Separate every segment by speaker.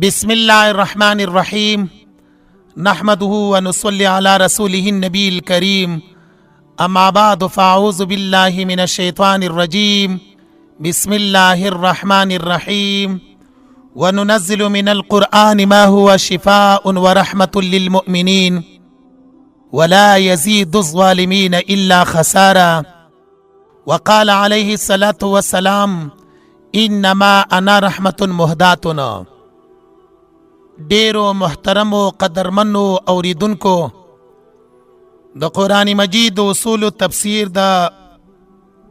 Speaker 1: بسم الله الرحمن الرحيم نحمده ونصلي على رسوله النبي الكريم أما بعد فأعوذ بالله من الشيطان الرجيم بسم الله الرحمن الرحيم وننزل من القرآن ما هو شفاء ورحمة للمؤمنين ولا يزيد الظالمين إلا خسارا وقال عليه الصلاة والسلام إنما أنا رحمة مهداتنا. ډیرو محترمو قدرمنو اوریدونکو د قرآن مجید اصول تفسیر د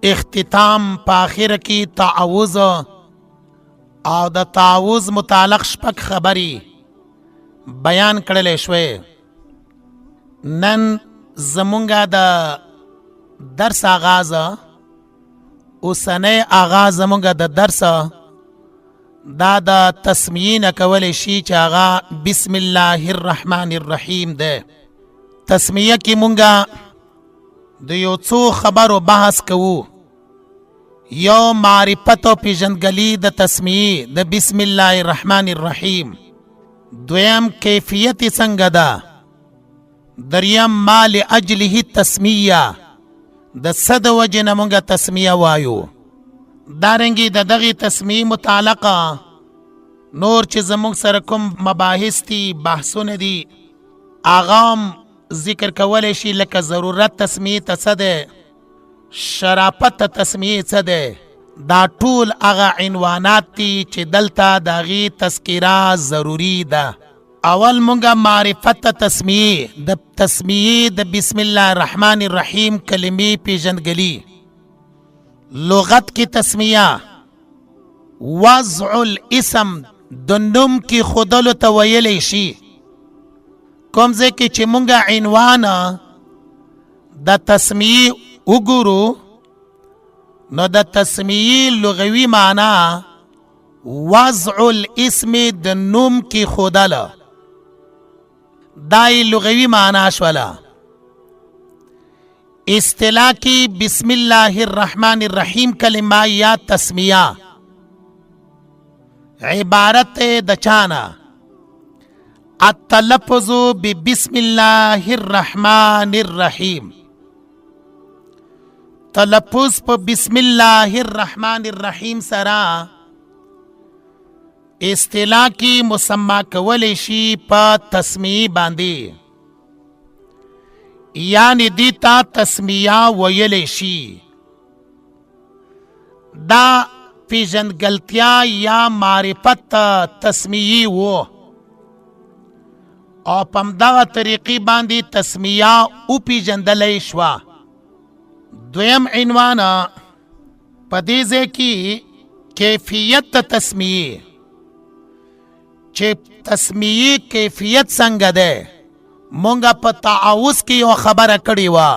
Speaker 1: اختتام په اخر کې تعوذ او د تعوذ متعلق شپږ خبرې بیان کړلې شوې. نن زمونږه د درس آغاز اوسنی آغاز زمونږه د درس دا د تسمیه نه کولی شي چې هغه بسم الله الرحمن الرحیم ده. تسمیه کې مونږه د یو څو خبرو بحث کوو. یو معرفت او پیژندګلي د تسمیه د بسم الله الرحمن الرحیم، دویم کیفیت څنګه ده، دریم ما لاجله تسمیه د څه د وجې نه مونږه تسمیه وایو. دارنګې د دغې تسمیې متعلقه نور چې زموږ سره کوم مباحث دي، بحثونه دي، هغه هم ذکر کولی شي، لکه ضرورت تسمیې ته څه دی، شرافت تسمیې څه دی. دا ټول هغه عنوانات دي چې دلته د هغې تذکره ضروري ده. اول مونږه معرفت تسمیې د تسمیې د بسم الله الرحمن الرحیم کلمې پیژندګلي. لغت کی تسمیه وضع الاسم د نوم کی خودلو ته ویلی شي. کوم ځای کې چې مونږه عنوان د تسمیه وګورو نو د تسمیه لغوي معنا وضع الاسم د نوم کی خودله، دای لغوي معنا شوله. اصطلاح کی بسم الله الرحمن الرحیم کلمه یا تسمیه عبارت د چانا التلفظ ببسم الله الرحمن الرحیم. تلفظ په بسم الله الرحمن الرحیم سره اصطلاح کی مسما کولی شي په تسمیه باندې، یعنی دیتا تسمیه ویلی شي. دا پیژندګلتیا یا معرفت تسمیه و او په همدغه طریقې باندې تسمیه وپیژندلی شوه. دویم عنوان په دې ځای کې کیفیت تسمیه، چې تسمیه کیفیت څنګه ده. مونږه په تعوذ کې یو خبره کړې وه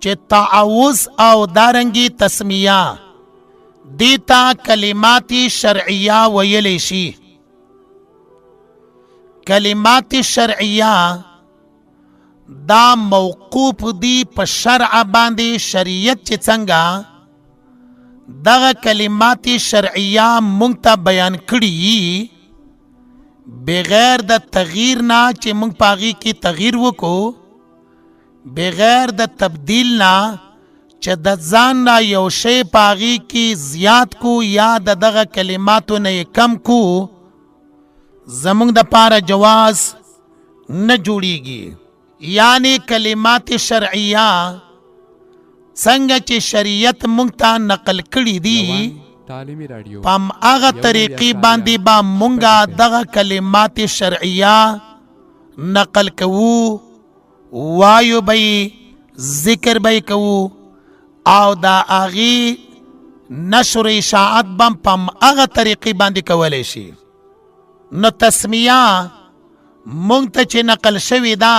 Speaker 1: چې تعوذ او دارنګي تسمیه دیتا کلمات شرعیه ویلی شي. کلمات شرعیه دا موقوف دی په شرع باندې. شریعت چې څنګه دغه کلمات شرعیه مونږ ته بیان کړي بغیر د تغییر نه، چې مونږ په هغې کې تغییر وکړو، بغیر د تبدیل نه چې د ځان نه یو شی په هغې کې زیات کو یا د دغه کلماتو نه یې کم کو، زمونږ دپاره جواز نه جوړیږي. یعنی کلمات شرعیه څنګه چې شریعت مونږ ته نقل کړي دي، په هغه طریقې باندې به مونږه دغه کلمات شرعیه نقل کوو، وایو به ذکر به کوو او دا هغې نشر اشاعت به په هغه طریقې باندې کولی شي. نو تسمیه مونږ ته چې نقل شوې ده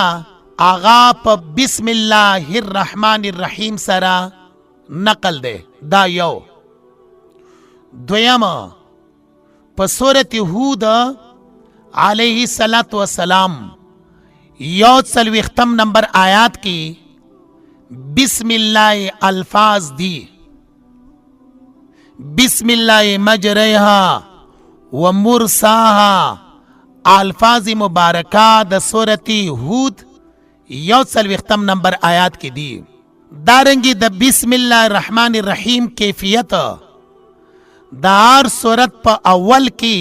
Speaker 1: هغه په بسم الله الرحمن الرحیم سره نقل ده. دا یو. دویم په سورت هود علیه الصلاة والسلام 41 نمبر آیات کی بسم الله الفاظ دی. بسم الله مجریها و مرساها الفاظ مبارکه د سورتی هود 1 نمبر آیات کی دی. دارنگی د بسم اللہ الرحمن الرحیم کیفیت دا ہر سورت پا اول کی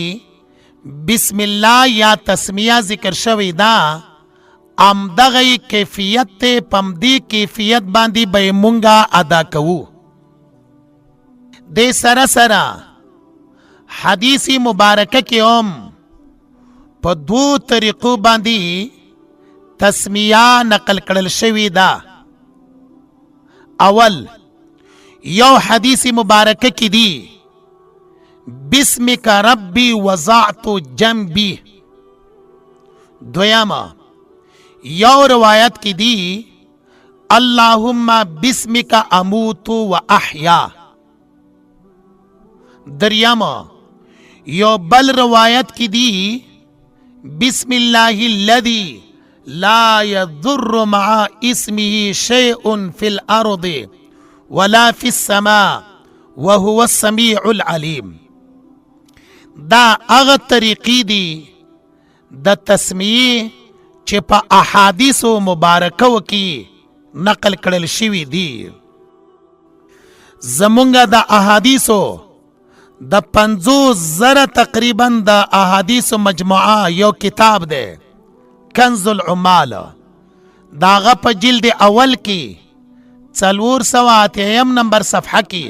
Speaker 1: بسم اللہ یا تسمیہ ذکر شوی دا ام دغی کیفیت تے پمدی کیفیت باندی بے منگا ادا کوو. دے سرا سرا حدیثی مبارکہ کی پا دو طریقو باندی تسمیہ نقل کرل شوی دا. اول یو حدیث مبارکہ کی دی بسمک ربی وضعت جنبی. دویاما یو روایت کی دی اللہم بسمک اموت و احیا. دریاما یو بل روایت کی دی بسم اللہ الذی لا يضر مع اسمه شيء في الأرض ولا في السماء وهو السميع العليم. دا اغا طریقی دی دا تسمیه چه پا احادیث و مبارکو کی نقل کرل شوی دی. زمونگا دا احادیثو دا 50,000 تقریبا دا احادیث مجموعہ یو کتاب دے کنز العمال داغا پا جلد اول کی 408 نمبر صفحہ کی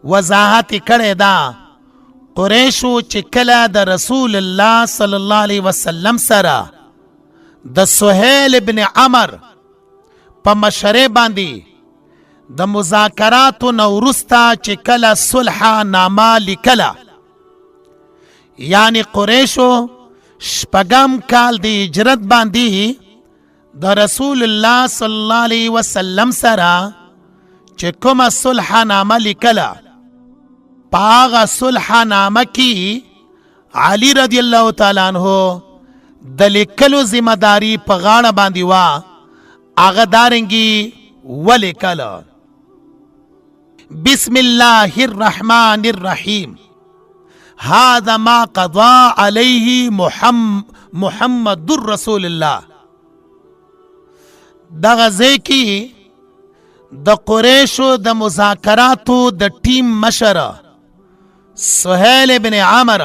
Speaker 1: وضاحت کڑے دا قریشو چکلا دا رسول اللہ صلی اللہ علیہ وسلم سرا دا سہیل بن عمر پا مشرے باندی دا مذاکراتو نورستا چکلا صلحہ نامہ لکلا. یعنی قریشو شپگم کال دی ہجرت باندی دا رسول اللہ صلی اللہ علیہ وسلم سرا چکم صلح نامہ لکلا. پاغا صلح نامہ کی علی رضی اللہ تعالیٰ عنہ دلکلو ذمہ داری پغاڑا باندی وا آغا دارنگی ولکلا. بسم اللہ الرحمن الرحیم هذا ما قضا علیہ محمد رسول اللہ. دا غزے کی دا قریشو دا مذاکراتو دا ٹیم مشر سہیل بن عامر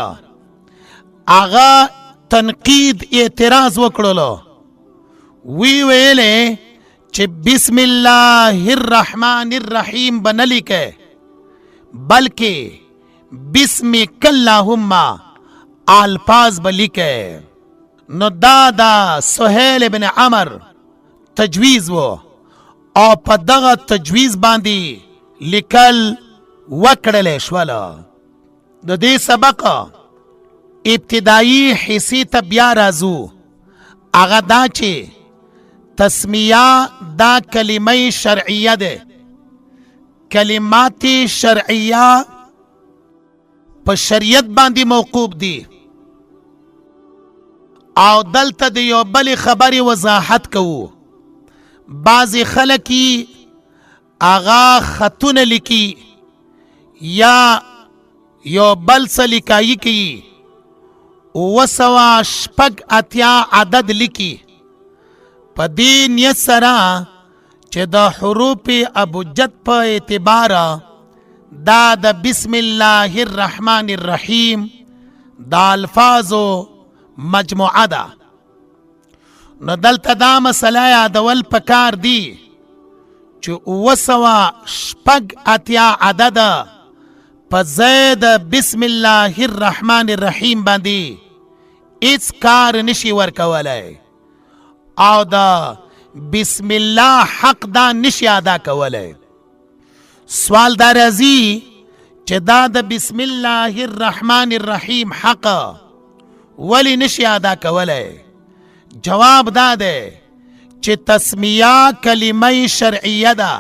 Speaker 1: آغا تنقید اعتراض وکڑلو. وی ویلے چھ بسم اللہ الرحمن الرحیم بنلی کے بلکہ بسمک اللہم الفاظ بلکے. نو دادا سہیل بن عمر تجویز وہ او پا دغا تجویز باندی لکل وکڑلے شوالا. دو دے سبق ابتدائی حصی تبیا رازو آغا دا چے تسمیہ دا کلمہ شرعیہ دے. کلمات شرعیہ پا شریعت باندی موقوب دی. او دلتا دیو بلی خبری وضاحت کو. بعضی خلقی آغا خطون لکی یا یو بل سلکائی کی وسوا شپگ اتیا عدد لکی پا دی نیت سرا چه دا حروف ابجد پا اعتبارا دا دا بسم اللہ الرحمن الرحیم دا الفاظو مجموعہ دا. نو دلتا دا مسئلہ یادول پکار دی چو وسوا شپگ اتیا عدد پا زید بسم اللہ الرحمن الرحیم باندی اس کار نشی ورکولے او دا بسم اللہ حق دا نشی ادا کولے. سوال دا رازی چه دا دا بسم اللہ الرحمن الرحیم حق ولی نشی ادا کولے. جواب دا دے چه تسمیہ کلمہ شرعیہ دا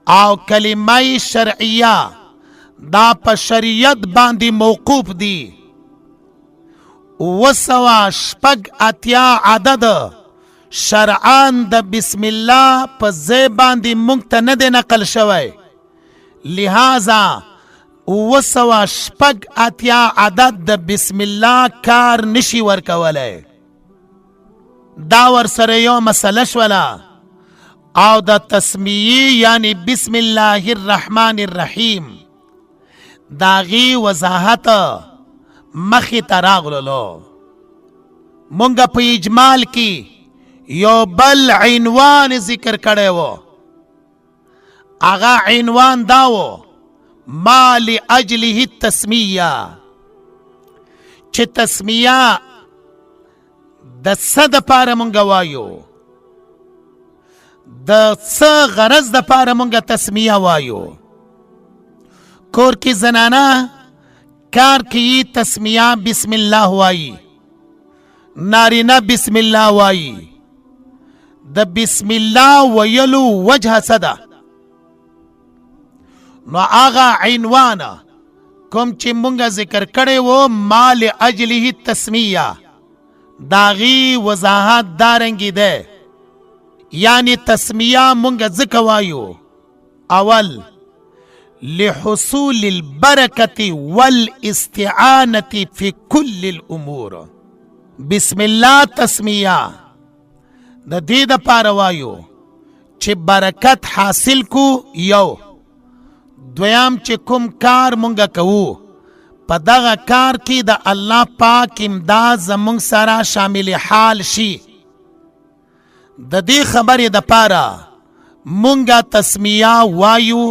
Speaker 1: او کلمہ شرعیہ دا پا شریعت باندی موقوف دی. وسوا شپگ اتیا عدد شرعان دا بسم اللہ پا زیبان دی منگتا ندے نقل شوئے. لہذا 286 عدد د بسم الله کار نشي ورکولی. دا ورسره یو مسله شوله. او د تسمیه یعنی بسم الله الرحمن الرحیم داغي وضاحت مخی تراغلو. مونږ په اجمال کې یو بل عنوان ذکر کړی و. اغا عنوان داو ما لاجله التسمیه، چې تسمیه د څه دپاره مونږ وایو، د څه غرض دپاره مونږ تسمیه وایو. کور کې زنانه کار کې تسمیه بسم الله وایي، نارینه بسم الله وایي. د بسم الله ویلو وجه څه ده؟ نو هغه عنوان کوم چې مونږ ذکر کړی و ما لاجله التسمیه داغي وضاحت دارنګې ده. یعنی تسمیه مونږ ځکه وایو اول لحصول البرکة والاستعانة في كل الامور. بسم الله تسمیه د دې دپاره وایو چې برکت حاصل کو. یو دویم چې کوم کار مونږ کوو په دغه کار کې د الله پاک امداد زمونږ سره شامل حال شي. د دې خبرې دپاره مونږ تسمیه وایو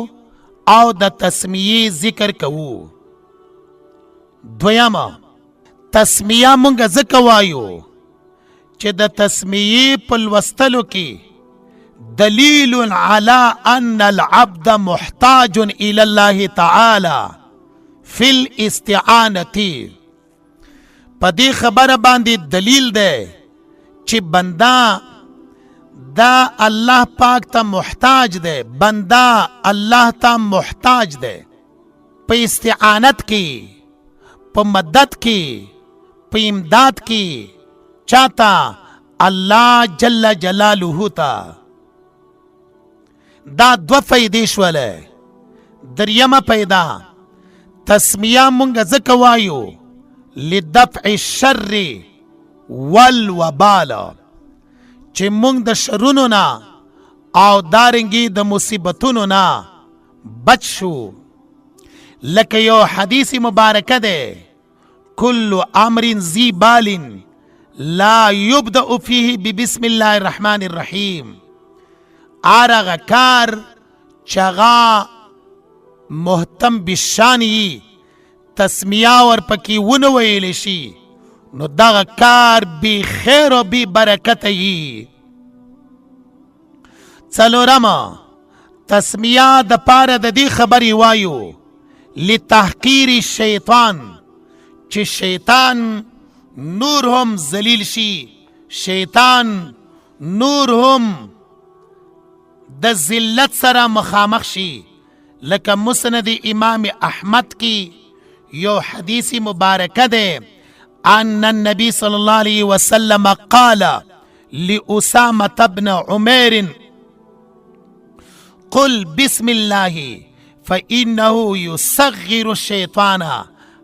Speaker 1: او د تسمیه ذکر کوو. دویمه تسمیه مونږ ځکه وایو چې د تسمیه په لوستلو کې دلیل على ان العبد محتاج الى الله تعالى في الاستعانة. په دې خبره باندې دلیل دی چې بنده دا الله پاک ته محتاج دی، بنده الله ته محتاج دی په استعانت کې، په مدد کې، په امداد کې. چاته؟ الله جل جلاله ته. دا دو فیدې شوله. دریمه پیدا تسمیه مونږ ځکه وایو لدفع الشر والوبال، چې مونږ د شرونو نه او دارنګي د مصیبتونو نه بچ شو. لکه یو حدیث مبارکه ده کل امر ذی بال لا یبدأ فیه ببسم الله الرحمن الرحیم. آرغه کار چغا محتم بشانی تسمیه ور پکې ونه ویل شي نو دغه کار بی خیر و بی برکت یي. څلورمه تسمیه د پاره د دې خبرې وایو لتحقیر الشیطان، چې شیطان نور هم ذلیل شي، شیطان نور هم د ذلت سره مخامخ شي. لکه مسند امام احمد کی یو حدیث مبارکه ده ان النبي صلى الله عليه وسلم قال لأسامة بن عمير قل بسم الله فإنه يصغر الشيطان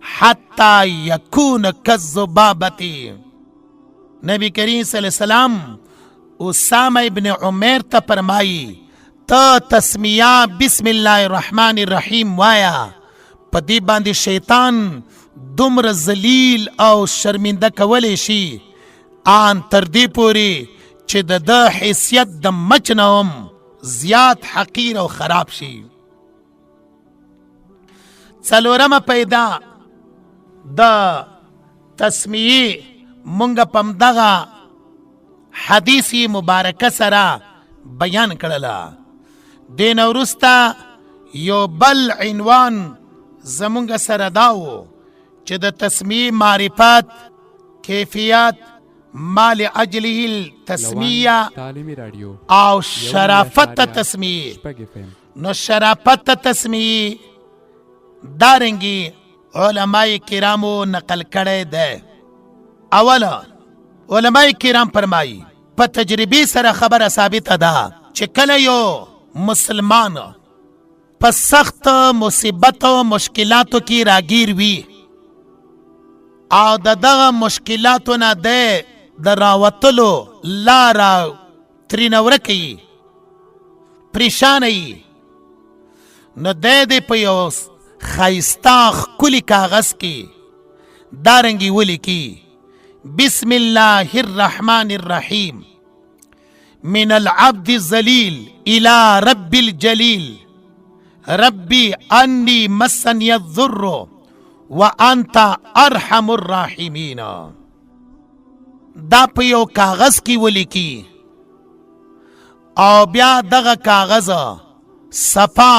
Speaker 1: حتى يكون كالذبابة. نبی کریم صلی اللہ علیہ وسلم اسامہ ابن عمیر تا فرمائی تا تسمیہ بسم اللہ الرحمن الرحیم وایا، پدی باندې شیطان دومره ذلیل او شرمنده کولی شي آن تر دې پورې چې د ده حیثیت د مچ نه هم زیات حقیر او خراب شي. څلورمه پیدا د تسمیه مونږ په همدغه حدیث مبارکه سره بیان کړله. دې نه وروسته یو بل عنوان زمونږ سره دا و چې د تسمیه معرفت، کیفیت، ما لاجله التسمیه او شرافت تسمیه. نو شرافت تسمیه دارنګي علماء کرامو نقل کړی ده. اولا علماء کرام فرمایي په تجربې سره خبره ثابته ده چې کله یو مسلمان په سخت مصیبت او مشکلاتو کې راګیر وي او دغه مشکلاتو نه د راوتلو لاره ترېنه ورکه یي، پریشانه یي، نو دی په یو ښایسته ښکلي کاغذ کې دارنګې ولیکي: بسم الله الرحمن الرحیم من العبد الذلیل الى رب الجلیل ربی انی مسنی الضر وانت ارحم الراحمین. دا په یو کاغذ کې ولیکي او بیا دغه کاغذ صفا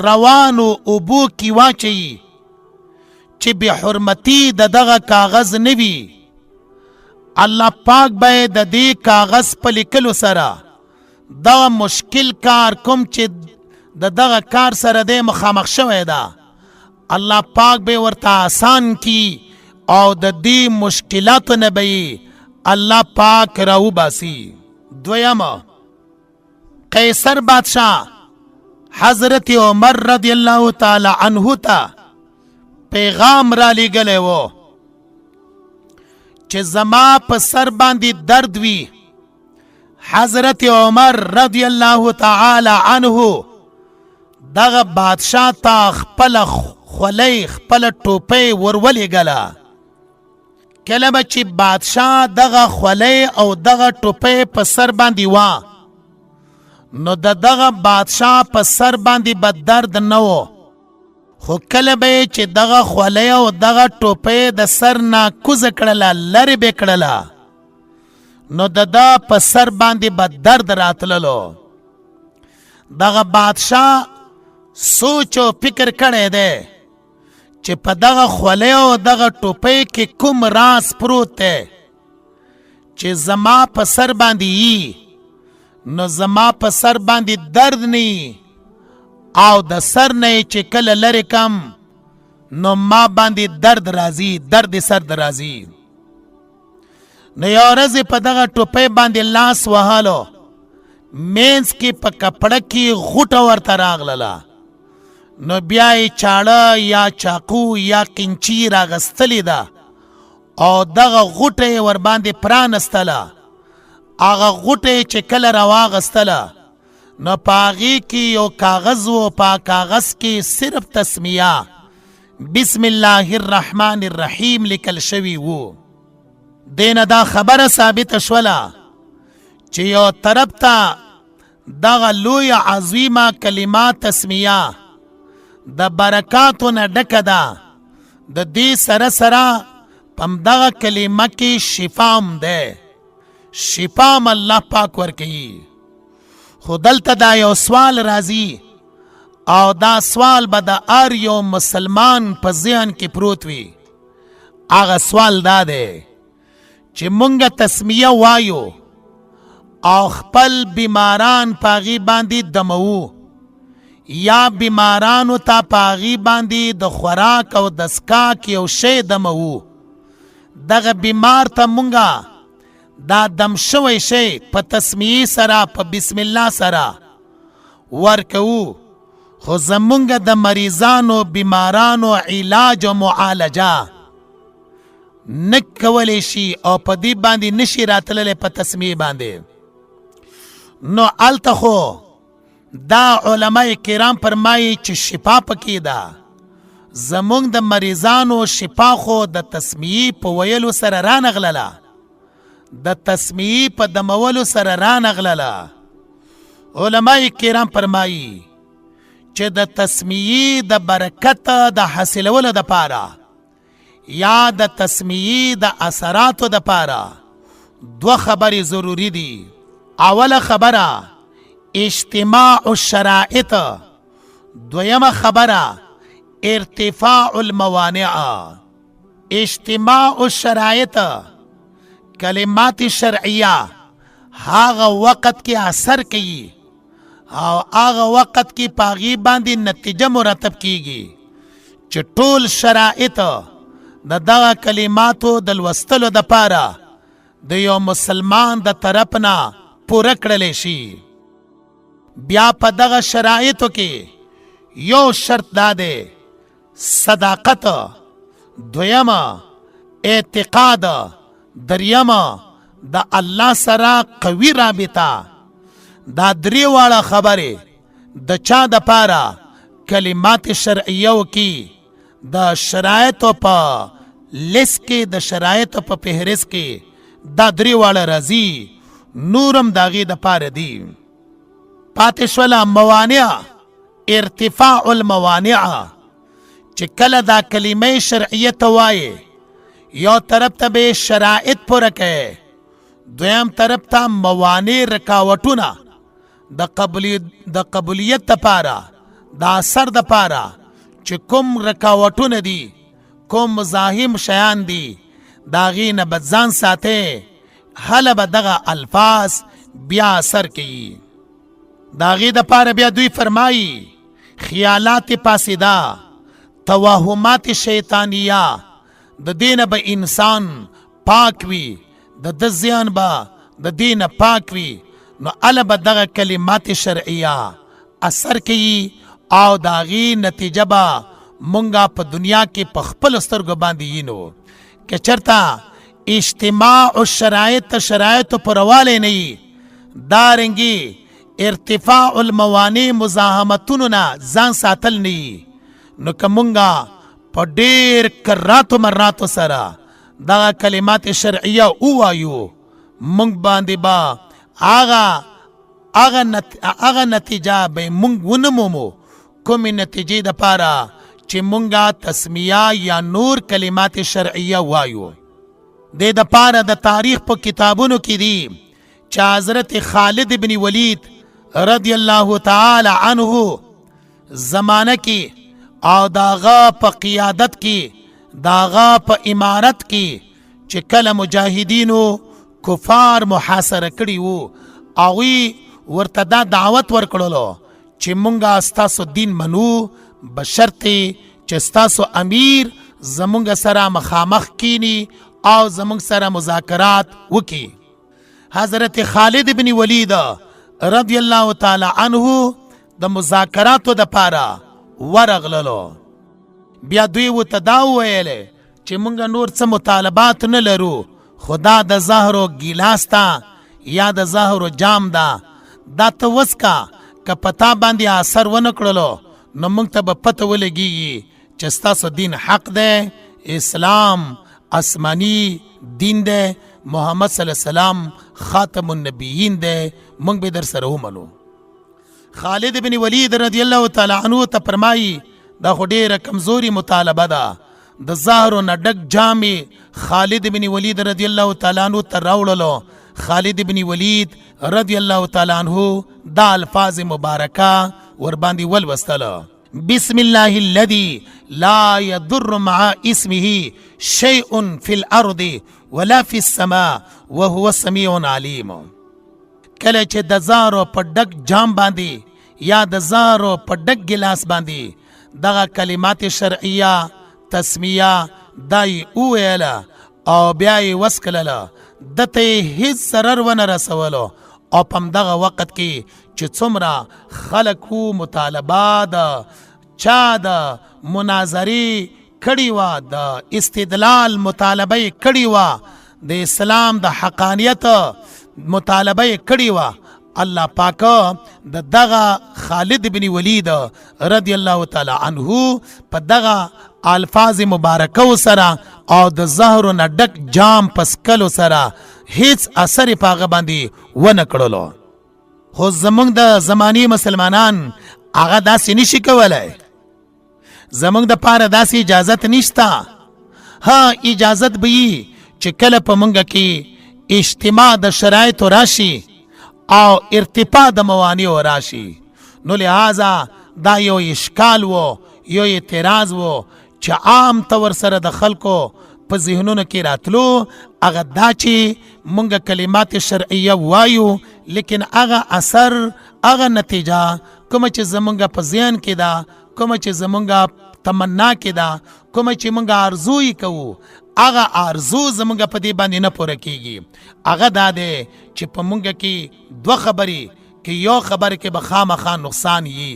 Speaker 1: روانو اوبو کې واچوي چې به حرمتي دغه کاغذ نه وي. الله پاک به د دې کاغذ په لیکلو سره دغه مشکل کار کوم چې دغه کار سره دی مخامخ شوی ده، الله پاک به ورته آسان کی او د دې مشکلاتو نه به الله پاک راوباسي. دویم، قیصر بادشاہ حضرت عمر رضی اللہ تعالی عنہ ته پیغام را لېږلی و چې زما په سر باندې درد وي. حضرت عمر رضی اللہ تعالی عنہ دغه بادشاہ ته خپله خولۍ خپله ټوپۍ ورولېږله. کله به چې بادشاہ دغه خولۍ او دغه ټوپۍ په سر باندې وه نو دغه بادشاہ په سر باندې به درد نه و، خو کله به چې دغه خولۍ او دغه ټوپۍ د سر نه کوزه کړله، لرې به کړله، نو ده په سر باندې به درد راتللو. دغه بادشاہ سوچ او فکر کړی دی چې په دغه خولۍ او دغه ټوپۍ کې کوم راز پروت دی چې زما په سر باندې یي، نو زما په سر باندې درد نه او د سر نه چې کله لرې کم نو ما باندې درد راځي، درد سر راځي. نو یو ورځ په دغه ټوپۍ باندې لاس وهلو، مینځ کې په کپړه کې غوټه ورته راغلله، نو بیا یې چاړه یا چاقو یا قنچي راغستلې ده او دغه غوټه یې ورباندې پرانستله. هغه غوټه چې کله راواغستله نو په هغې کې یو کاغذ و، په کاغذ کې صرف تسمیه بسم الله الرحمن الرحیم لیکل شوي و. دینه دا خبره ثابته شوله چې یو طرف ته دغه لوی عظیمه کلمه تسمیه د برکاتو نه ډکه ده، د دې سره سره په همدغه کلمه کې شفا هم دی، شفا هم الله پاک ورکوي. خو دلته دا یو سوال راځي او دا سوال به د هر یو مسلمان په ذهن کې پروت وي. هغه سوال دا دی چې مونږ تسمیه وایو او خپل بیماران په هغې باندې دموو یا بیمارانو ته په هغې باندې د خوراک او د څښاک یو شی دموو، دغه بیمار ته مونږه دا دم شوی شی په تسمیې سره په بسم الله سره ورکوو، خو زمونږ د مریضانو بیمارانو علاج او معالجه نه کولی شي او په دې باندې نشي راتللی په تسمیې باندې. نو هلته خو دا علماء کرام فرمایي چې شفا پکې ده. زمونږ د مریضانو شفا خو د تسمیې په ویلو سره رانغلله، د تسمیې په دمولو سره رانغلله. علماء کرام فرمایي چې د تسمیې د برکت د حاصلولو دپاره یا د تسمیې د اثراتو دپاره دوه خبرې ضروري دي. اوله خبره اجتماع الشرائط، دویمه خبره ارتفاع الموانع. اجتماع الشرائط کلمات شرعیه هغه وقت کې اثر کوي او هغه وقت کې په هغې باندې نتیجه مرتب کیږي چې ټول شرائط د دغه کلماتو د لوستلو دپاره د یو مسلمان د طرف نه پوره کړلی شي. بیا په دغه شرایطو کې یو شرط دا دی صداقت، دویم اعتقاد، دریم د الله سره قوي رابطه. دا درې واړه خبرې د چا د پاره کلمات شرعیو کې د شرایطو په لیست کې، د شرایطو په فهرست کې دا درې واړه راځي، نورم د هغې د پاره دي. پاتې شوله موانع، ارتفاع الموانع، چې کله دا کلمه شرعیه ته وایې یو طرف ته به شرایط پوره کوي، دویم طرف ته موانع رکاوټونه د قبولیت دپاره، د اثر دپاره چې کوم رکاوټونه دي، کوم مزاحم شیان دي، د هغې نه به ځان ساتئ، هله به دغه الفاظ بیا اثر کوي. د هغې دپاره بیا دوی فرمایي خیالات فاسده، توهمات شیطانیه، د دې نه به انسان پاک وي، د ده ذهن به د دې نه پاک وي، نو هله به دغه کلمات شرعیه اثر کوي او د هغې نتیجه به مونږه په دنیا کې په خپلو سترګو باندې وینو. که چېرته اجتماع الشرایط ته شرایطو پروالی نه وي، دارنګې ارتفاع الموانع مزاحمتونو نه ځان ساتل نه وي، نو که مونږه په ډېر کراتو مراتو سره دغه کلمات شرعیه ووایو، مونږ باندې به هغه نتیجه به مونږ ونه مومو کومې نتیجې دپاره چې مونږه تسمیه یا نور کلمات شرعیه وایو. دې دپاره د تاریخ په کتابونو کې دي چې حضرت خالد بن ولید رضی الله تعالی عنه زمانه کې او داغه په قیادت کې، داغه په امارت کې چې کله مجاهدینو کفار محاصره کړي وو، هغوی ورته دا دعوت ورکړلو چې مونږه ستاسو دین منو، بشرطې چې ستاسو امیر زمونږ سره مخامخ کینی او زمونږ سره مذاکرات وکړي. حضرت خالد بن ولید رضی الله تعالی عنه د مذاکراتو دپاره ورغللو. بیا دوی ورته دا وویلې چې مونږ نور څه مطالبات نه لرو، خو دا د زهرو ګیلاس ته یا د زهرو جام ده، دا ته وڅکه، که په تا باندې اثر ونه کړلو نو مونږ ته به پته ولګېږي چې ستاسو دین حق دی، اسلام آسمانی دین دی، محمد صلی الله علیه وسلم خاتم النبیین دی، مونږ به در سره ومنو. خالد بن ولید رضی الله تعالی عنه ته فرمایي دا خو ډېره کمزوري مطالبه ده. د زهرو نه ډک جامې خالد بن ولید رضی الله تعالی عنه ته راوړلو. خالد بن ولید رضی الله تعالی عنه دا الفاظ مبارکه ورباندې ولوستله: بسم الله الذي لا يضر مع اسمه شيء في الارض ولا في السماء وهو السميع العليم. کله چې د زهرو په ډک جام باندې یا د زهرو په ډک ګلاس باندې دغه کلمات شرعیه تسمیه دای وویله او بیا یې وسکلله، دته یې هیڅ ضرر ونه رسولو. او په همدغه وخت کې چې څومره خلک وو مطالبه د چا د مناظرې کړې وه، د استدلال مطالبه یې کړې وه، د اسلام د حقانیت مطالبه یې کړې وه، الله پاک د دغه خالد بن ولید رضی الله تعالی عنه په دغه الفاظ مبارکو سره او د زهرو نه ډک جام پسکلو سره هیڅ اثر یې په هغه باندې ونه کړلو. خو زمونږ د زمانې مسلمانان هغه داسې نشي کولی. زمونږ دپاره داسې اجازت نشته. ها اجازت به وي چې کله په مونږ کې اجتماع د شرایطو راشي او ارتفاع د موانعو راشي، نو لہذا دا یو اشکال و، یو اعتراض و چې عام طور سره د خلکو په ذهنونو کې راتلو، هغه دا چې مونږ کلمات شرعیه وایو لیکن هغه اثر، هغه نتیجه کومه چې زمونږ په ذهن کې ده، کومه چې زمونږ تمنا کې ده، کومه چې مونږ آرزو یې کوو، هغه آرزو زمونږ په دې باندې نه پوره کېږي. هغه دا دی چې په مونږ کې دوه خبرې کې یو خبر کې به خامخا نقصان یي،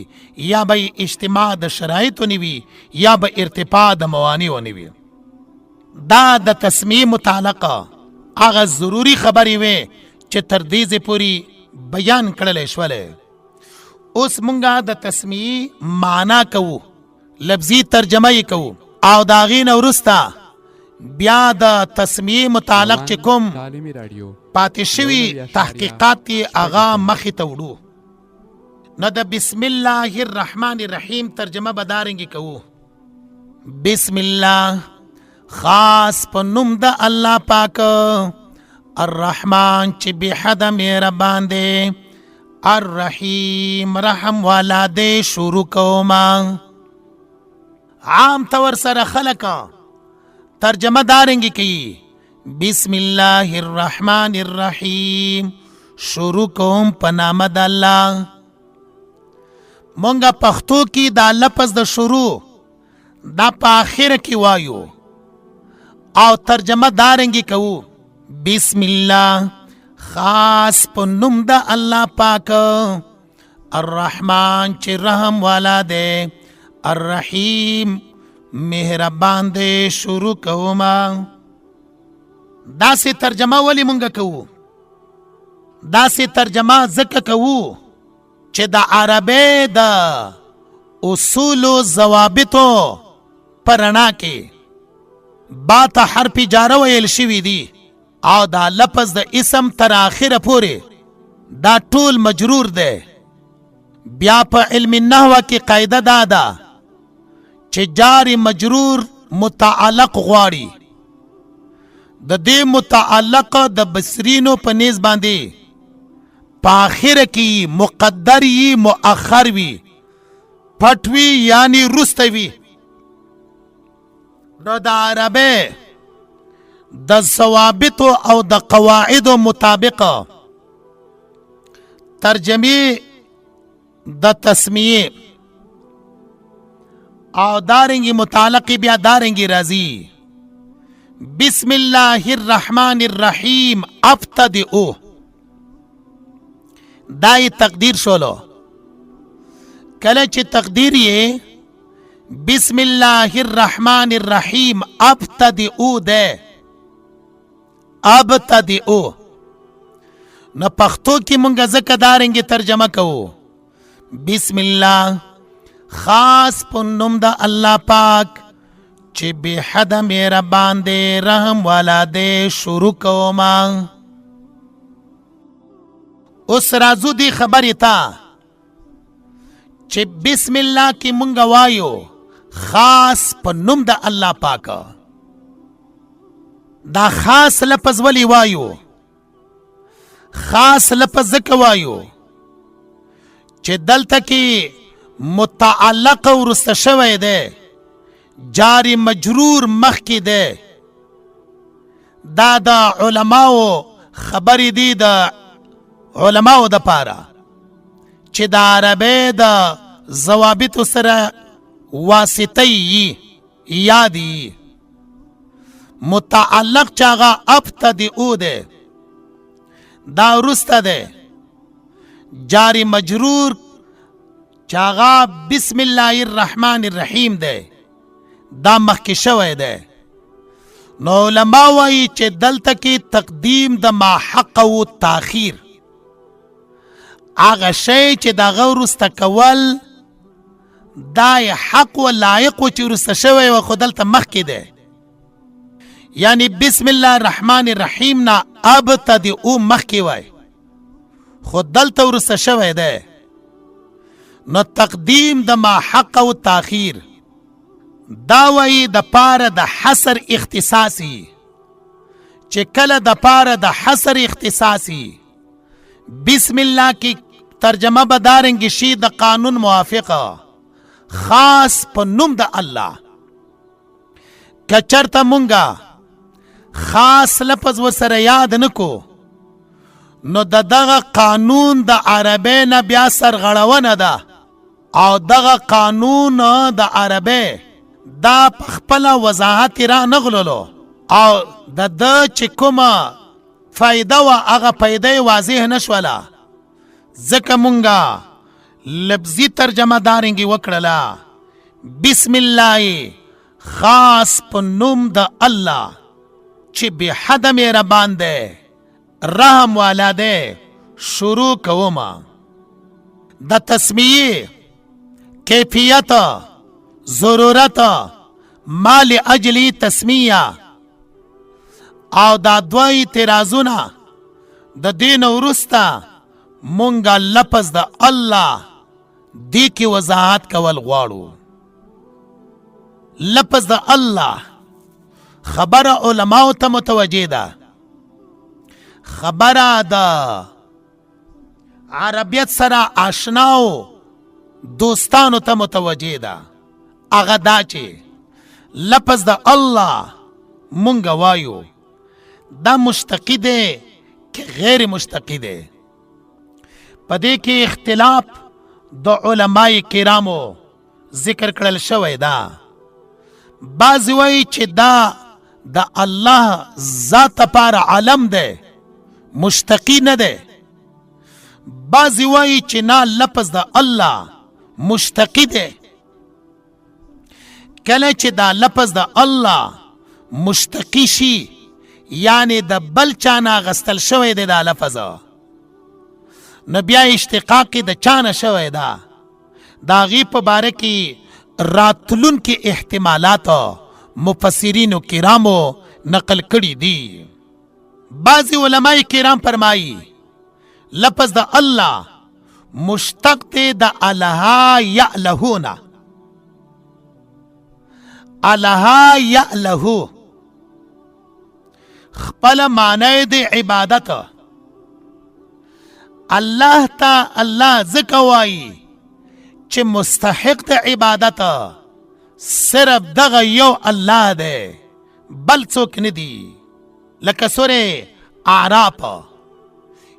Speaker 1: یا به اجتماع د شرایطو نه وي یا به ارتفاع د موانعو نه وي. دا د تسمیې متعلقه هغه ضروري خبرې وې چې تر دې پورې بیان کړلی شولې. اوس مونږه د تسمیې معنا کوو، لفظي ترجمه یې کوو، او د هغې نه وروسته بیا د تسمیې متعلق چې کوم پاتې شوي تحقیقات یې هغه مخې ته وړو. نو د بسم الله الرحمن الرحیم ترجمه به دارنګې کوو. بسم الله، خاص په نوم د الله پاک، الرحمن چې بې حده مهربان دی، الرحیم رحم والا دی. شروع کوما عام طور سره خلک ترجمه دارنګې کوي، بسم الله الرحمن الرحیم، شروع کوم په نام د الله. مونږه پښتو کې دا لفظ د شروع دا په آخر کې وایو او ترجمه دارنګې کوو، بسم الله، خاص په نوم د الله پاک، الرحمن چې رحم والا دی، الرحیم مهربان دی. شروع کوما. داسې ترجمه ولی مونږ کوو؟ داسې ترجمه ځکه کوو چې د عربی د اصولو ضوابطو په رڼا کې با ته حرف جاره ویل شوي دي او دا لفظ د اسم تر آخره پورې دا ټول مجرور دی. بیا په علم النحو کې قاعده دا ده چې جار مجرور متعلق غواړي. د دې متعلق د بصرینو په نیز باندې په آخر کې مقدر وي، مؤخر وي، پټ وي یعنی رسته وي. نو د عربی د ضوابط او د قواعد مطابق ترجمه د تسمیه او دارنگی متعلقی بیا دارنگی رازی. بسم الله الرحمن الرحیم ابتدئو، دای تقدیر شولو. کله چې تقدیر یې بسم الله الرحمن الرحیم ابتدئو ده، ابتدئو، نو پښتو کې مونږ ځکه دارنګې ترجمه کوو، بسم الله، خاص په نوم د الله پاک چې بې حده مهربان دی، رحم والا دی. شروع کوما. اوس راځو دې خبرې ته چې بسم الله کې مونږ وایو خاص په نوم د الله پاک. دا خاص لفظ ولی وایو؟ خاص لفظ ځکه وایو چې دلته کې متعلق ورسته شوی دی، جاری مجرور مخکې دی. دا د علماو خبرې دي، د علماو د پاره چې د عربی د ضوابطو سره واسطه یي، یاد یي. متعلق چې هغه ابتدئو دی، دا وروسته دی. جاری مجرور چې هغه بسم الله الرحمن الرحیم دی، دا مخکې شوی دی. نو علما وایي چې دلته کې تقدیم د ما حق و تاخیر، هغه شی چې د هغه وروسته کول دا حق و لایق و چې وروسته شوی و خو دلته مخکې دی. یعنی بسم الله الرحمن الرحیم نه ابتدئو مخکې وای، خو دلته وروسته شوی دی. نو تقدیم د ما حق و تاخیر دا وایي د پاره د حصر اختصاصي، چې کله د پاره د حصر اختصاصي بسم الله کی ترجمه به دارنګ شي د قانون موافقه، خاص په نوم د الله. کچرته مونږه خاص لفظ وسره یاد نکو نو دغه قانون د عربی نه بیا سرغړونه ده، او دغه قانون د عربی دا خپل وضاحت را نغللو، او د چې کومه فایده و هغه پیدا واضح نشوله. ځکه مونږه لفظي ترجمه دارنګې وکړله بسم الله خاص په نوم د الله چې بې حده مهربان دی رحم والا دی شروع کومه د تسمیې کیفیت ضرورت ما لاجل تسمیه او دا دوه اعتراضونه د دین وروسته مونږه لفظ د الله دې کې وضاحت کول غواړو لفظ د الله خبره علماو ته متوجه ده خبره د عربیت سره آشناو دوستانو ته متوجه ده هغه دا چې لفظ د الله مونږ وایو دا مشتقی دی که غیر مشتقی دی په دې کې اختلاف د علماء کرامو ذکر کړل شوی دا بعض وایي چې دا د الله ذات لپاره علم دی مشتقی نه دی بعض وایي چې نه لفظ د الله مشتقی دی کله چې دا لفظ د الله مشتقی شي یعنی د بل چانه غستل شوی دی دا لفظ نو بیا اشتقاق د چانه شوی دا دا غي په باره کې راتلونکي احتمالات مفسرینو کرامو نقل کړي دي بعض علماء کرام فرمایي لفظ د الله مشتق دی د الها یعلهون الها یعلهو خپل معنی د عبادت الله تا الله ذکر وایي چې مستحق د عبادت صرف دغه یو الله دی بل څوک نه دی لکه سوره اعراف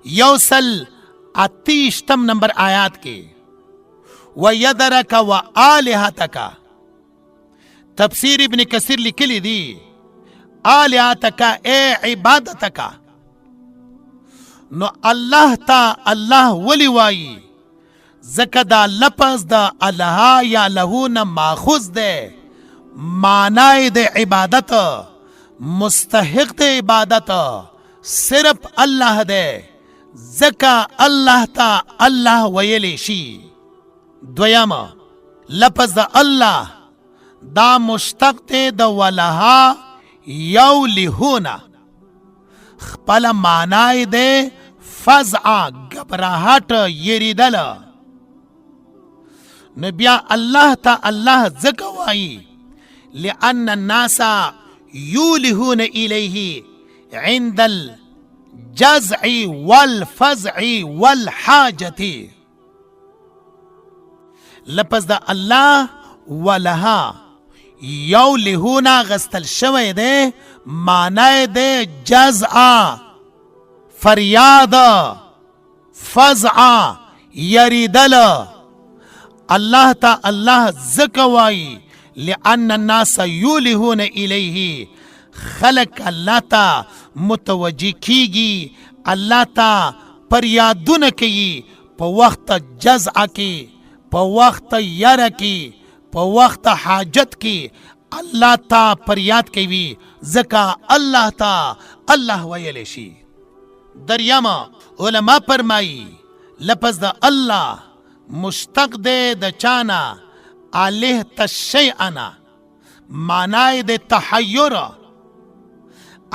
Speaker 1: 138 نمبر آیات کې وَيَذَرَكَ وَآلِهَتَكَ تفسیر ابن کثیر لیکلی دی آلهتک اے عبادتک نو الله تا الله ولی وای زکه دا لفظ دا الله یا لهون ماخوذ ده معنی د عبادت مستحق د عبادت صرف الله ده زکه الله تا الله ویلی شي دویما لفظ دا الله دا مشتق ده د ولها یو لهونا خپل معنی ده فزع گبراهٹ یریدل نبیا الله تا الله زکوائی لأن الناس یولهون الیه عند الجزع والفزع والحاجة لپس دا الله ولها یو لهونا غستل شوی ده معنی ده جزع فریاد فزع یریدل الله تا الله زکوائی لأن الناس یولهون الیه خلق الله تا متوجی کیگی الله تا پریادون کی پا وقت جزع کی پا وقت یر کی پا وقت حاجت کی الله تا پریاد کی زکا الله تا الله ویلشی دریاما علماء فرمائی لپس دا الله مشتق دے دا چانا آلیه تشیعنا معنی دے تحیر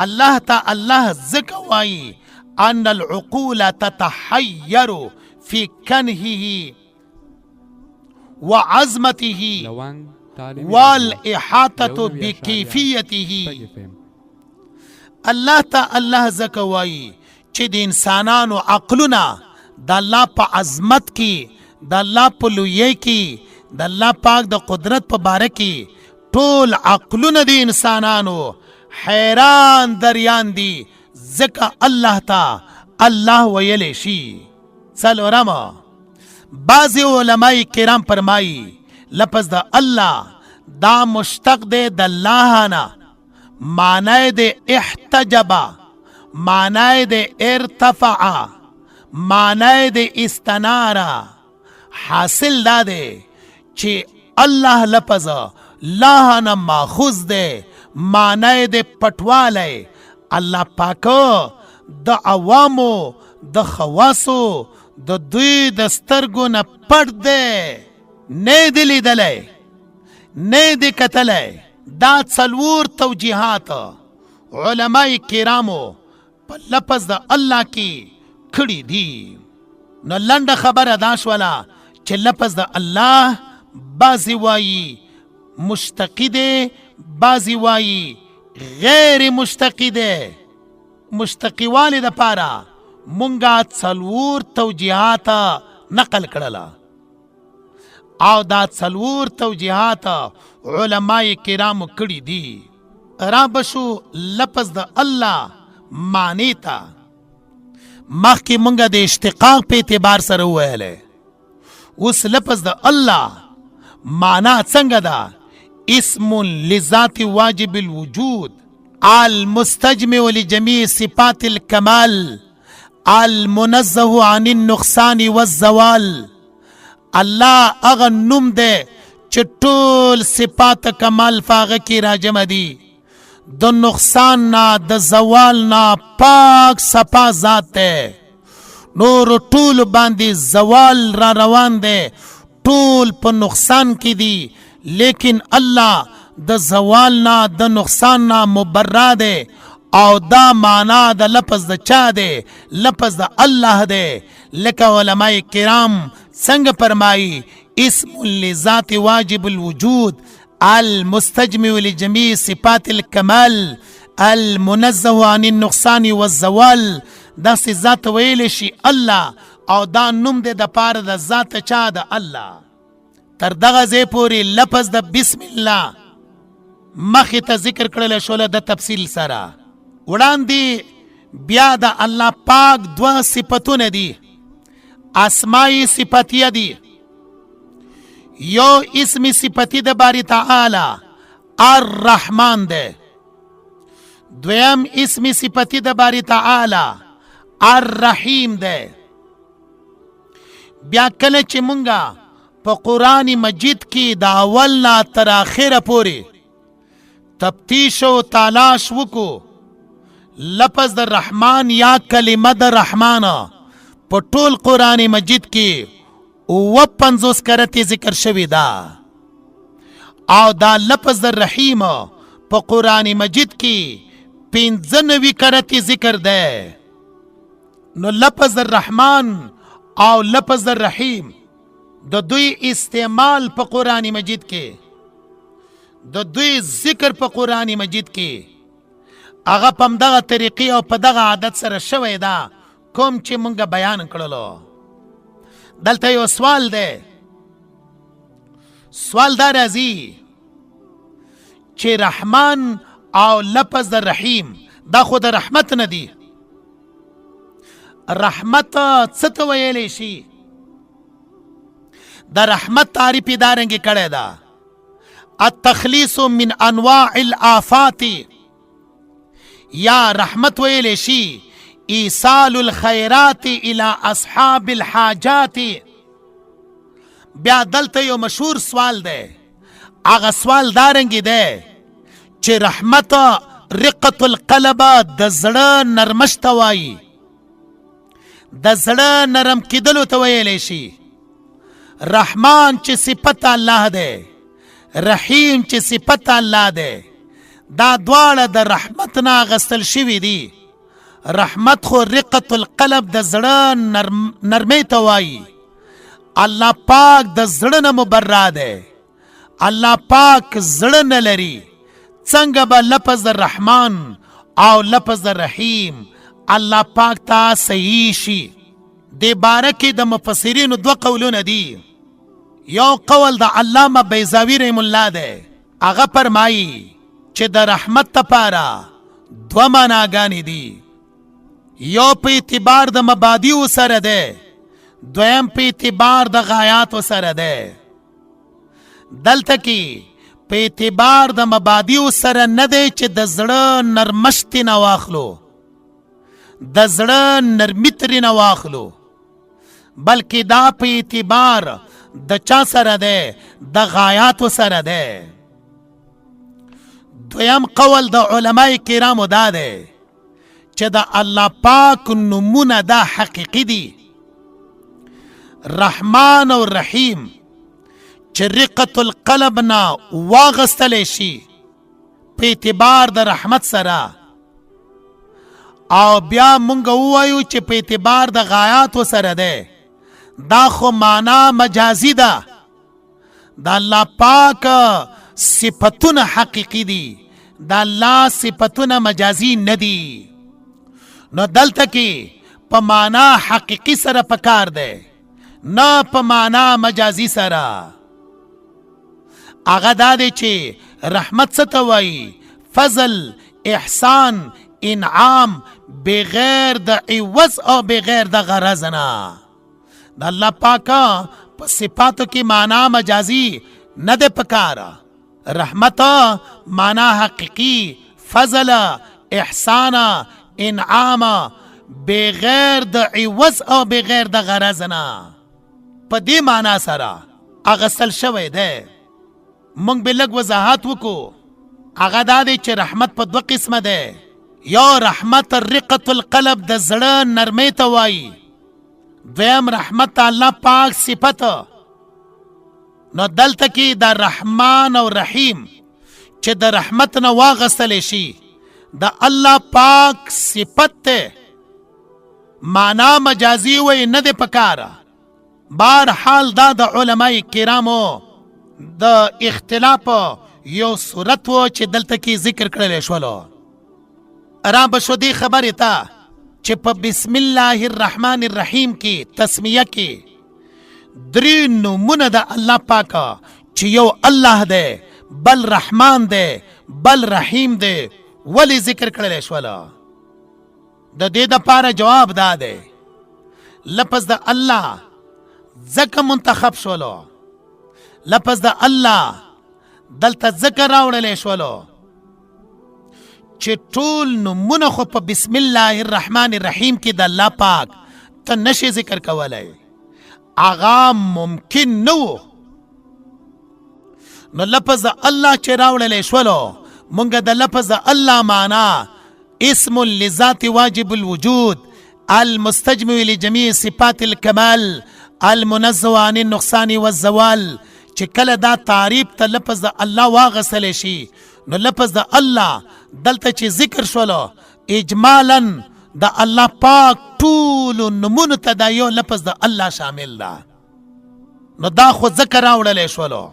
Speaker 1: الله تا الله زکوائی ان العقول تتحیر فی کنهه وعظمته والإحاطة بكيفيته الله تا الله زکوائی چې د انسانانو عقلونه د الله په عظمت کې د الله په لویۍ کې د الله پاک د قدرت په باره کې ټول عقلونه د انسانانو حیران دریان دي ځکه الله تا الله ویلی شي څلورمه بعض علماء کرام فرمایي لفظ د الله دا مشتق دی د الله نه معنی د احتجب معنی د ارتفع معنی د استنارا حاصل دا دی چې الله لفظ لا نه ماخوذ دی، معنی د پټوالی. الله پاکه د عوامو د خواصو د دوی د سترګو نه پټ دی، نه دی لیدلی، نه دی کتلی. دا څلور توجیحات علماء کرامو په لفظ د الله کې کړي دي. نو لنډه خبره دا شوله چې لفظ د الله بعضی وایي مشتقی دی، بعضی وایي غیر مشتقی دی. مشتقی والی د پاره مونږه څلور توجیحات نقل کړله او دا څلور توجیحات علماء کرامو کړي دي. را بشو لفظ د الله معنی ته. مخکې مونږه د اشتقاق په اعتبار سره وویلی، اوس لفظ د الله معنا څنګه ده؟ اسم لذات واجب الوجود المستجمع لجميع صفات الكمال المنزه عن النقصان والزوال. الله اغه نوم دی چې ټول صفات کمال فاغه کې راجمع دي، د نقصان نه د زوال نه پاک صفا ذات دی. نور ټول باندې زوال را روان دی، ټول په نقصان کې دي، لیکن الله د زوال نه د نقصان نه مبرا دی. او دا معنا د لفظ د چا دی؟ لفظ د الله دی. لکه علماء کرام څنګه فرمایي اسم لذات واجب الوجود المستجمع لجميع صفات الكمال المنزه عن النقصان والزوال. دا سی ذات ویل شي الله، او دا نوم دی د پاره د ذات چا د الله. تر دغه ځای پورې لفظ د بسم الله مخې ته ذکر کړل شوله د تفصیل سره. وړاندې بیا د الله پاک دوه صفتونه دي، اسماء صفتیه دي. یو اسم صفتی د باری تعالی الرحمن دی، دویم اسم صفتی د باری تعالی الرحیم دی. بیا کله چې مونږه په قرآن مجید کې د اول نه تر آخره پورې تفتیش او تلاش وکړو، لفظ د رحمان یا کلمه د رحمان په ټول قرآن مجید کې 50 کرتی ذکر شوی دا، او دا لفظ د رحیم په قرآن مجید کې 95 کرتی ذکر ده. نو لفظ الرحمن او لفظ الرحیم د دوی استعمال په قرآن مجید کې، د دوی ذکر په قرآن مجید کې هغه په دغه طریقې او په دغه عادت سره شوی دا کوم چې مونږ بیان کړلو. دلته یو سوال دی، سوال دا راځي چې رحمان او لفظ د رحیم دا خو د رحمت نه دی. رحمت څه ته ویلی شي؟ د رحمت تعریف یې دارنګې کړی ده، التخلیص من انواع الآفات. یا رحمت ویلی شي ایصال الخیرات الى اصحاب الحاجات. بیا دلته یو مشهور سوال دی، هغه سوال دارنګې دی چې رحمت رقت القلب د زړه نرمش ته وایي، د زړه نرم کېدلو ته ویلی شي. رحمان چې صفت الله دی، رحیم چې صفت الله دی، دا دواړه د رحمت نه اخیستل شوي دي. رحمت خو رقت القلب د زړه نرمۍ ته وایي. الله پاک د زړه نه مبرا دی، الله پاک زړه نه لري. څنګه به لفظ الرحمن او لفظ الرحیم الله پاک ته صحیح شي؟ دې باره کې د مفسرینو دوه قولونه دي. یو قول د علامه بیضاوی رحم الله دی، هغه فرمایي چې د رحمت لپاره دوه معناګانې دي، یو په اعتبار د مبادیو سره ده، دویم په اعتبار د غایاتو سره ده. دلته کې په اعتبار د مبادیو سره نه دی چې د زړه نرمش ترې نه واخلو، د زړه نرمي ترې نه واخلو، بلکې دا په اعتبار د چا سره دی؟ د غایاتو سره دی. دویم قول د علماء کرامو دا دی چې د الله پاک نومونه دا حقیقي دي. رحمان او رحیم چې رقة القلب نه واغستلی شي په اعتبار د رحمت سره، او بیا مونږ ووایو چې په اعتبار د غایاتو سره دی، دا خو معنا مجازي ده. د الله پاک صفتونه حقیقي دي، د الله صفتونه مجازي نه دي. نو دلته کې په معنا حقیقي سره پکار دی، نه په معنا مجازي سره. هغه دا دی چې رحمت څه ته وایي؟ فضل، احسان، انعام، بغیر د عوض او بغیر د غرض نه. د الله پاکه په صفاتو کې معنا مجازي نه ده پکاره. رحمت معنا حقیقي، فضل، احسان، انعام، بغیر د عوض او بغیر د غرض نه، په دې معنا سره اغسل شوی دی. مونږ به لږ وضاحت وکړو. هغه دا دی چې رحمت په دوه قسمه دی. یو رحمت رقة القلب د زړه نرمۍ ته وایي، دویم رحمت الله پاک صفت. نو دلته کې د رحمان او رحیم چې د رحمت نه واغستلی شي د الله پاک صفت ته، معنا مجازي وی نه دی پکاره. بهرحال دا د علماء کرامو د اختلاف یو صورت و چې دلته کې ذکر کړلی شولو. را بشو دې خبرې ته چې په بسم الله الرحمن الرحیم کې تسمیه کې درې نومونه د الله پاکه چې یو الله دی، بل رحمان دی، بل رحیم دی، ولی ذکر کړلی شوله؟ د دې دپاره جواب دا دی، لفظ د الله ځکه منتخب شولو، لفظ د الله دلته ځکه راوړلی شولو چې ټول نومونه خو په بسم الله الرحمن الرحیم کې د الله پاک ته نشي ذکر کولی، هغه ممکن نه و. نو لفظ د الله چې راوړلی شولو، مونږ د لفظ د الله معنا اسم لذات واجب الوجود المستجمع لجميع صفات الكمال المنزه عن النقصان والزوال، چې کله دا تعریف ته لفظ د الله واغسلی شي، نو لفظ د الله دلته چې ذکر شولو اجمالا د الله پاک ټول نومونو ته دا یو لفظ د الله شامل ده. نو دا خو ذکر راوړلی شولو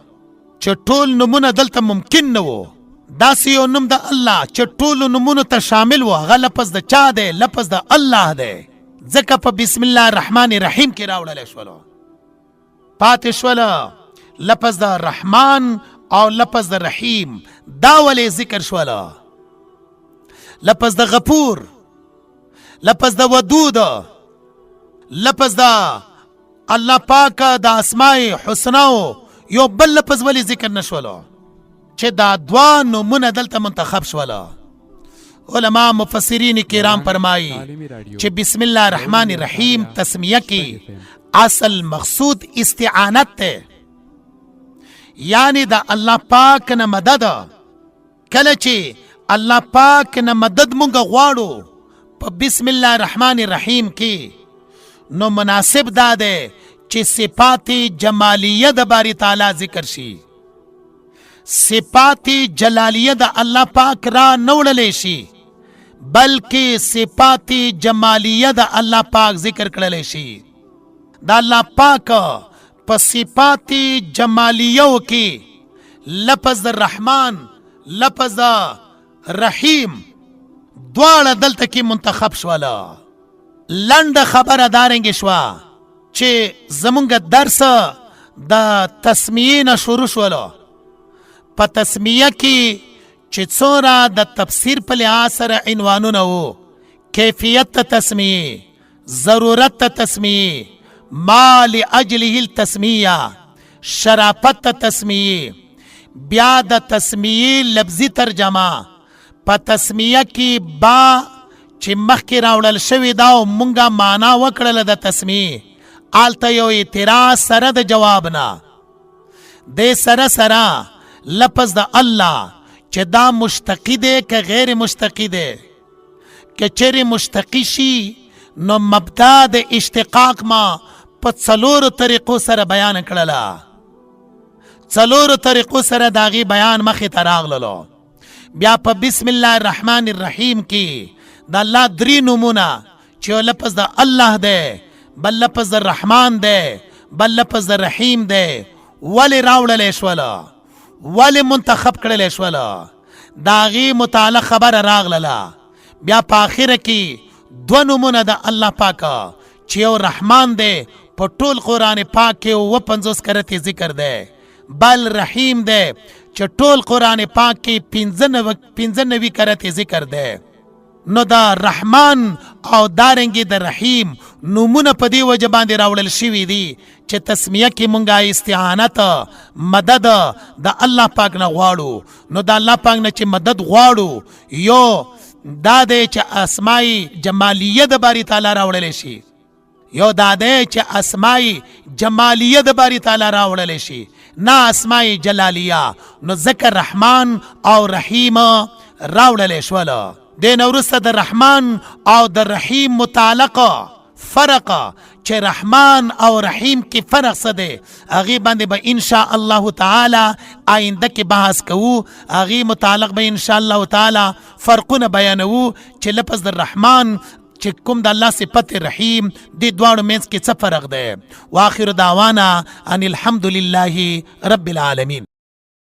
Speaker 1: چې ټول نومونه دلته ممکن نه وو. داسې یو نوم د الله چې ټولو نومونو ته شامل و، هغه لفظ د چا دی؟ لفظ د الله دی. ځکه په بسم الله الرحمن الرحیم کې راوړلی شولو. پاتې شوله لفظ د رحمان او لفظ د رحیم، دا ولې ذکر شوله؟ لفظ د غفور، لفظ د ودود، لفظ د الله پاک د اسماء حسناو یو بل لفظ ولې ذکر نشولو چې دا دوه نومونه دلته منتخب شوله؟ علماء مفسرین کرام فرمایي چې بسم الله الرحمن الرحیم تسمیه کې اصل مقصود استعانت ته، یعنی دا الله پاک نه مدد. کله چې الله پاک نه مدد مونږ غواړو په بسم الله الرحمن الرحیم کې، نو مناسب دا دی چې صفات جمالیه د باری تعالی ذکر شي، صفات جلالیه د الله پاک را نوړلی شي، بلکې صفات جمالیه د الله پاک ذکر کړلی شي. د الله پاک په صفات جمالیو کې لفظ رحمان، لفظ رحیم دواړه دلته کې منتخب شوله. لنډه خبره دارنګې شوه چې زمونږ درس د تسمیې نه شروع شولو. په تسمیه کې چې څومره د تفسیر په لحاظ سره عنوانونه وو، کیفیت تسمیه، ضرورت تسمیه، ما لاجله التسمیه، شرافت تسمیه، بیا د تسمیه لفظي ترجمه. په تسمیه کې با چې مخکې راوړل شوې دا او مونږه معنا وکړله د تسمیه، آلته یو اعتراض سره د جواب نه د سره لفظ د الله چې دا مشتقی دی که غیر مشتقی دی که چیرې مشتقی شي نو مبدا د اشتقاق ما په څلورو طریقو سره بیان کړله څلورو طریقو سره د هغې بیان مخې ته راغللو بیا په بسم الله الرحمن الرحیم کې د الله درې نومونه چې یو لفظ د الله دی بل لفظ د رحمان دی بل لفظ د رحیم دی ولې راوړلی شوله ولې منتخب کړلی شوله د هغې متعلق خبره راغلله بیا په آخره کې دوه نومونه د الله پاکه چې یو رحمان دی په ټول قرآن پاک کې 55 کرتې ذکر دی بل رحیم دی چې ټول قرآن پاک کې 95 کرتې ذکر دی نو دا رحمان او دارنګې د رحیم نومونه په دې وجه باندې راوړل شوي دي چې تسمیه کې مونږه استعانت مدد د الله پاک نه غواړو نو د الله پاک نه چې مدد غواړو یو دا دی چې اسماء جمالیه د باری تعالی راوړلی شي یو دا دی چې اسماء جمالیه د باری تعالی راوړلی شي نه اسماء جلالیه نو ذکر رحمان او رحیم راوړلی شوله دین وروسته د رحمان او د رحیم متعلقه فرق چې رحمان او رحیم کې فرق څه دی هغې باندې به انشاء الله تعالی آینده کې بحث کوو هغې متعلق به انشاء الله تعالی فرقونه بیانوو چې لفظ د رحمان چې کوم د الله صفت رحیم دې دواړو منځ کې څه فرق دی واخر دعوانا ان الحمد لله رب العالمین